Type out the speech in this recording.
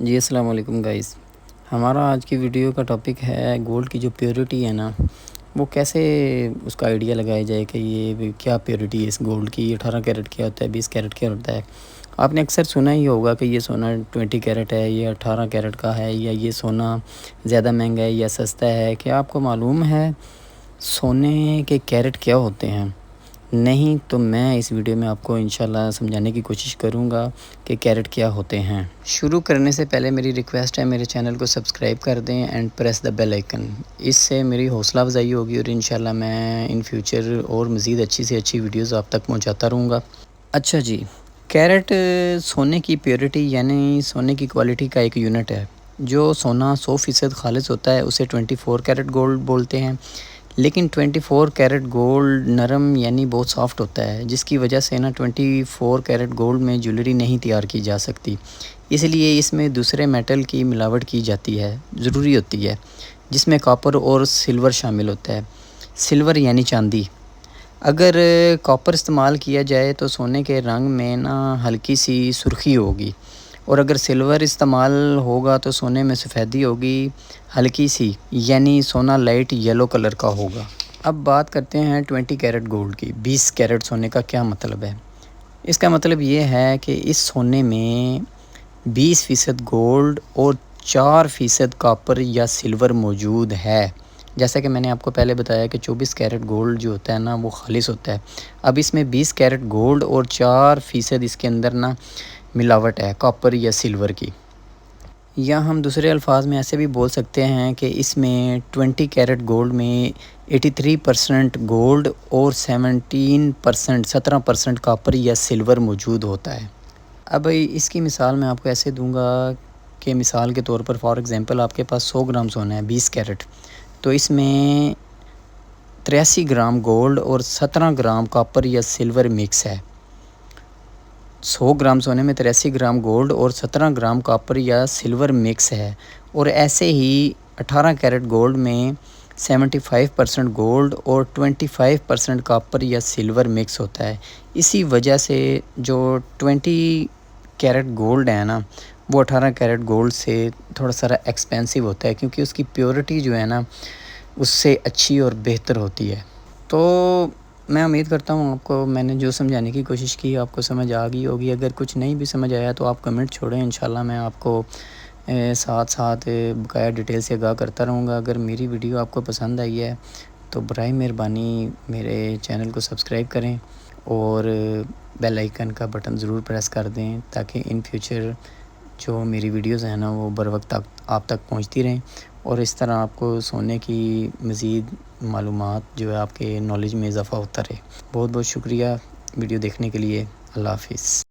جی السلام علیکم گائز. ہمارا آج کی ویڈیو کا ٹاپک ہے گولڈ کی جو پیورٹی ہے نا، وہ کیسے اس کا آئیڈیا لگایا جائے کہ یہ کیا پیورٹی ہے اس گولڈ کی. 18 کیرٹ کیا ہوتا ہے، 20 کیرٹ کیا ہوتا ہے. آپ نے اکثر سنا ہی ہوگا کہ یہ سونا 20 کیرٹ ہے، یہ 18 کیرٹ کا ہے، یا یہ سونا زیادہ مہنگا ہے یا سستا ہے. کیا آپ کو معلوم ہے سونے کے کیرٹ کیا ہوتے ہیں؟ نہیں تو میں اس ویڈیو میں آپ کو انشاءاللہ سمجھانے کی کوشش کروں گا کہ کیرٹ کیا ہوتے ہیں. شروع کرنے سے پہلے میری ریکویسٹ ہے میرے چینل کو سبسکرائب کر دیں and press the bell icon. اس سے میری حوصلہ افزائی ہوگی اور انشاءاللہ میں ان فیوچر اور مزید اچھی سے اچھی ویڈیوز آپ تک پہنچاتا رہوں گا. اچھا جی، کیرٹ سونے کی پیورٹی یعنی سونے کی کوالٹی کا ایک یونٹ ہے. جو سونا 100% خالص ہوتا ہے اسے 24 کیرٹ گولڈ بولتے ہیں. لیکن 24 کیرٹ گولڈ نرم یعنی بہت سافٹ ہوتا ہے، جس کی وجہ سے 24 کیرٹ گولڈ میں جویلری نہیں تیار کی جا سکتی. اس لیے اس میں دوسرے میٹل کی ملاوٹ کی جاتی ہے، ضروری ہوتی ہے، جس میں کاپر اور سلور شامل ہوتا ہے. سلور یعنی چاندی. اگر کاپر استعمال کیا جائے تو سونے کے رنگ میں ہلکی سی سرخی ہوگی، اور اگر سلور استعمال ہوگا تو سونے میں سفیدی ہوگی ہلکی سی، یعنی سونا لائٹ یلو کلر کا ہوگا. اب بات کرتے ہیں 20 کیرٹ گولڈ کی. 20 کیرٹ سونے کا کیا مطلب ہے؟ اس کا مطلب یہ ہے کہ اس سونے میں 20% گولڈ اور 4% کاپر یا سلور موجود ہے. جیسا کہ میں نے آپ کو پہلے بتایا کہ 24 کیرٹ گولڈ جو ہوتا ہے وہ خالص ہوتا ہے. اب اس میں 20 کیرٹ گولڈ اور 4% اس کے اندر ملاوٹ ہے کاپر یا سلور کی. یا ہم دوسرے الفاظ میں ایسے بھی بول سکتے ہیں کہ اس میں 20 کیرٹ گولڈ میں 83% گولڈ اور 17% کاپر یا سلور موجود ہوتا ہے. اب اس کی مثال میں آپ کو ایسے دوں گا کہ مثال کے طور پر فار ایگزامپل آپ کے پاس 100 گرام سونا ہے 20 کیرٹ، تو اس میں 83 گرام گولڈ اور 17 گرام کاپر یا سلور مکس ہے. 100 گرام سونے میں 83 گرام گولڈ اور 17 گرام کاپر یا سلور مکس ہے. اور ایسے ہی 18 کیرٹ گولڈ میں 75% گولڈ اور 25% کاپر یا سلور مکس ہوتا ہے. اسی وجہ سے جو 20 کیرٹ گولڈ ہے وہ 18 کیرٹ گولڈ سے تھوڑا سا ایکسپینسو ہوتا ہے، کیونکہ اس کی پیورٹی جو ہے اس سے اچھی اور بہتر ہوتی ہے. تو میں امید کرتا ہوں آپ کو میں نے جو سمجھانے کی کوشش کی آپ کو سمجھ آ گئی ہوگی. اگر کچھ نہیں بھی سمجھ آیا تو آپ کمنٹ چھوڑیں، انشاءاللہ میں آپ کو ساتھ بقایا ڈیٹیل سے آگاہ کرتا رہوں گا. اگر میری ویڈیو آپ کو پسند آئی ہے تو برائے مہربانی میرے چینل کو سبسکرائب کریں اور بیل آئیکن کا بٹن ضرور پریس کر دیں، تاکہ ان فیوچر جو میری ویڈیوز ہیں وہ بر وقت آپ تک پہنچتی رہیں، اور اس طرح آپ کو سونے کی مزید معلومات جو ہے آپ کے نالج میں اضافہ ہوتا رہے. بہت بہت شکریہ ویڈیو دیکھنے کے لیے. اللہ حافظ.